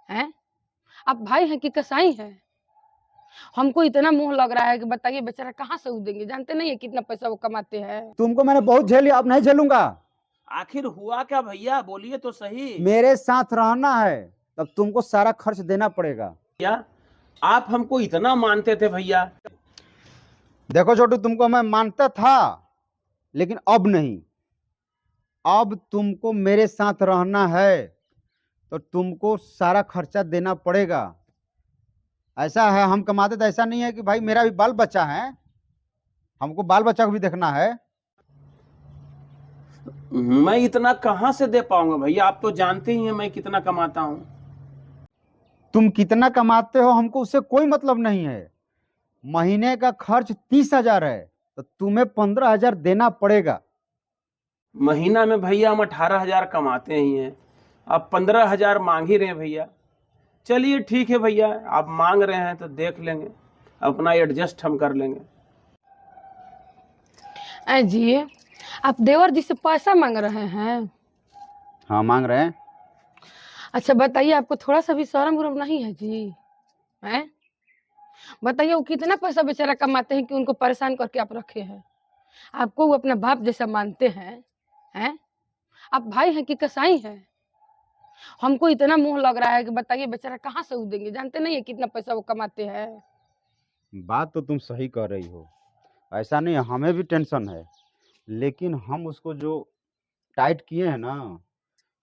हैं? आप भाई हैं कि कसाई हैं? हमको इतना मोह लग रहा है कि बताइए बेचारा कहाँ से वो देंगे? जानते नहीं है कितना पैसा वो कमाते हैं। तुमको मैंने बहुत झेली, अब नहीं झेलूंगा। आखिर हुआ क्या भैया, बोलिए तो सही। मेरे साथ रहना है तब तुमको सारा खर्च देना पड़ेगा। भैया आप हमको इतना मानते थे भैया। देखो छोटू, तुमको मैं मानता था लेकिन अब नहीं। अब तुमको मेरे साथ रहना है तो तुमको सारा खर्चा देना पड़ेगा। ऐसा है, हम कमाते तो ऐसा नहीं है कि भाई मेरा भी बाल बच्चा है, हमको बाल बच्चा को भी देखना है। मैं इतना कहाँ से दे पाऊंगा भैया, आप तो जानते ही हैं मैं कितना कमाता हूँ। तुम कितना कमाते हो हमको उससे कोई मतलब नहीं है। महीने का खर्च 30,000 है तो तुम्हें 15,000 देना पड़ेगा। महीना में भैया हम 18,000 कमाते ही हैं, आप 15,000 मांग ही रहे हैं भैया। चलिए ठीक है भैया, आप मांग रहे हैं तो देख लेंगे, अपना एडजस्ट हम कर लेंगे। जी आप देवर जी से पैसा मांग रहे हैं? हाँ मांग रहे हैं। अच्छा बताइए, आपको थोड़ा सा भी शर्म उर्म नहीं है जी? हैं? बताइए वो कितना पैसा बेचारा कमाते हैं कि उनको परेशान करके आप रखे हैं? आपको वो अपना बाप जैसा मानते हैं? हैं? आप भाई हैं कि कसाई हैं? हमको इतना मोह लग रहा है कि बताइए बेचारा कहाँ से वो देंगे? जानते नहीं है कितना पैसा वो कमाते हैं। बात तो तुम सही कह रही हो, ऐसा नहीं है, हमें भी टेंशन है, लेकिन हम उसको जो टाइट किए हैं ना,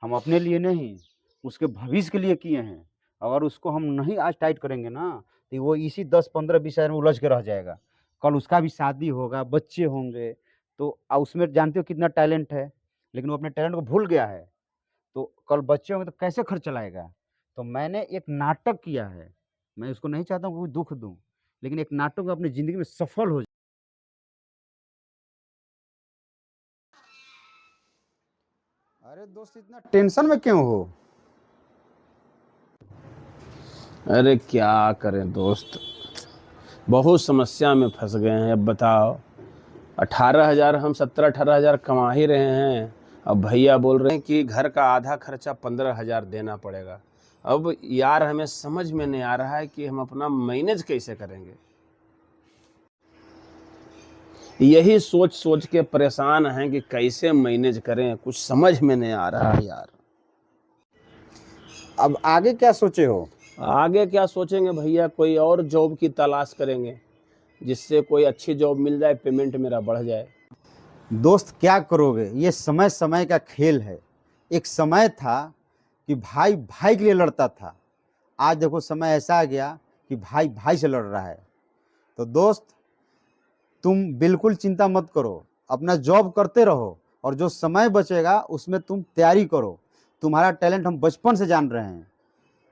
हम अपने लिए नहीं, उसके भविष्य के लिए किए हैं। अगर उसको हम नहीं आज टाइट करेंगे ना तो वो इसी 10 15 20 हज़ार में उलझ के रह जाएगा। कल उसका भी शादी होगा, बच्चे होंगे, तो उसमें जानते हो कितना टैलेंट है, लेकिन वो अपने टैलेंट को भूल गया है। तो कल बच्चे होंगे तो कैसे खर्च चलाएगा। तो मैंने एक नाटक किया है, मैं उसको नहीं चाहता हूँ कोई दुख दूं, लेकिन एक नाटक अपनी जिंदगी में सफल हो। अरे दोस्त, इतना टेंशन में क्यों हो? अरे क्या करें दोस्त, बहुत समस्या में फंस गए हैं। अब बताओ, 18,000 हम 17-18,000 कमा ही रहे हैं, अब भैया बोल रहे हैं कि घर का आधा खर्चा 15,000 देना पड़ेगा। अब यार हमें समझ में नहीं आ रहा है कि हम अपना मैनेज कैसे करेंगे। यही सोच सोच के परेशान हैं कि कैसे मैनेज करें, कुछ समझ में नहीं आ रहा है यार। अब आगे क्या सोचे हो? आगे क्या सोचेंगे भैया, कोई और जॉब की तलाश करेंगे जिससे कोई अच्छी जॉब मिल जाए, पेमेंट मेरा बढ़ जाए। दोस्त क्या करोगे, ये समय समय का खेल है। एक समय था कि भाई भाई के लिए लड़ता था, आज देखो समय ऐसा आ गया कि भाई भाई से लड़ रहा है। तो दोस्त तुम बिल्कुल चिंता मत करो, अपना जॉब करते रहो और जो समय बचेगा उसमें तुम तैयारी करो। तुम्हारा टैलेंट हम बचपन से जान रहे हैं,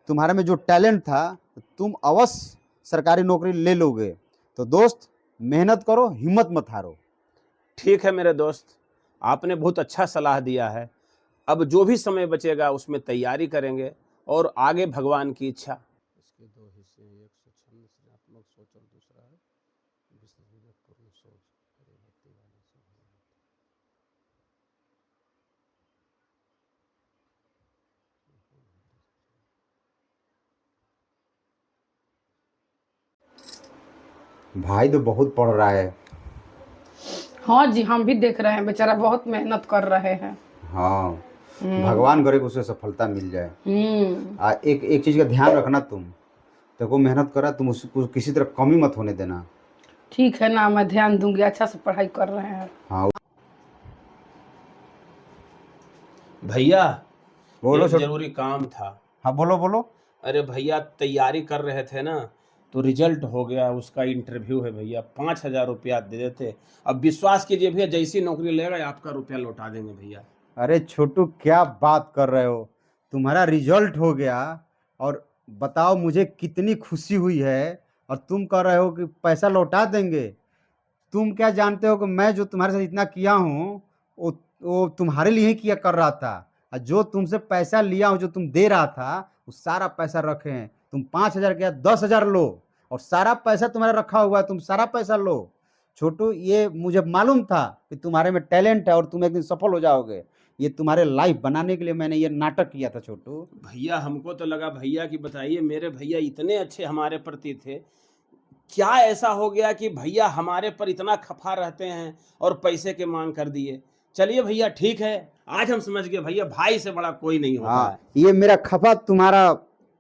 तुम्हारे में जो टैलेंट था तुम अवश्य सरकारी नौकरी ले लोगे। तो दोस्त मेहनत करो, हिम्मत मत हारो। ठीक है मेरे दोस्त, आपने बहुत अच्छा सलाह दिया है। अब जो भी समय बचेगा उसमें तैयारी करेंगे और आगे भगवान की इच्छा। इसके दो हिस्से हैं, एक स्वच्छंद सृजनात्मक सोच और दूसरा है विश्लेषणपूर्ण सोच। भाई तो बहुत पढ़ रहा है। हाँ जी, हम भी देख रहे हैं, बेचारा बहुत मेहनत कर रहे हैं। हाँ, भगवान करे कि उसे सफलता मिल जाए। एक एक चीज़ का ध्यान रखना, तुम देखो मेहनत करा, तुम उसको किसी तरह कमी मत होने देना। ठीक है ना, मैं ध्यान दूंगी, अच्छा से पढ़ाई कर रहे हैं। हाँ भैया बोलो एक छोटू। जरूरी काम था। हाँ बोलो बोलो। अरे भैया तैयारी कर रहे थे ना, तो रिजल्ट हो गया, उसका इंटरव्यू है भैया, 5,000 रुपया दे देते। अब विश्वास कीजिए भैया, जैसी नौकरी लेगा आपका रुपया लौटा देंगे भैया। अरे छोटू क्या बात कर रहे हो, तुम्हारा रिजल्ट हो गया और बताओ मुझे कितनी खुशी हुई है, और तुम कह रहे हो कि पैसा लौटा देंगे। तुम क्या जानते हो कि मैं जो तुम्हारे साथ इतना किया हूँ वो तुम्हारे लिए ही किया कर रहा था। और जो तुमसे पैसा लिया हूँ, जो तुम दे रहा था, वो सारा पैसा रखे हैं। तुम 5,000 क्या 10,000 लो, और सारा पैसा तुम्हारा रखा हुआ है, तुम सारा पैसा लो। छोटू ये मुझे मालूम था कि तुम्हारे में टैलेंट है और तुम एक दिन सफल हो जाओगे। ये तुम्हारे लाइफ बनाने के लिए मैंने ये नाटक किया था छोटू। भैया हमको तो लगा भैया कि बताइए, मेरे भैया इतने अच्छे हमारे प्रति थे, क्या ऐसा हो गया कि भैया हमारे पर इतना खफा रहते हैं और पैसे के मांग कर दिए। चलिए भैया ठीक है, आज हम समझ गए भैया भाई से बड़ा कोई नहीं होता हाँ, है। ये मेरा खफा तुम्हारा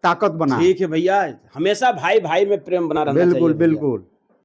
ताकत बना। ठीक है भैया, हमेशा भाई भाई में प्रेम बना रहना चाहिए बिल्कुल भैया। बिल्कुल।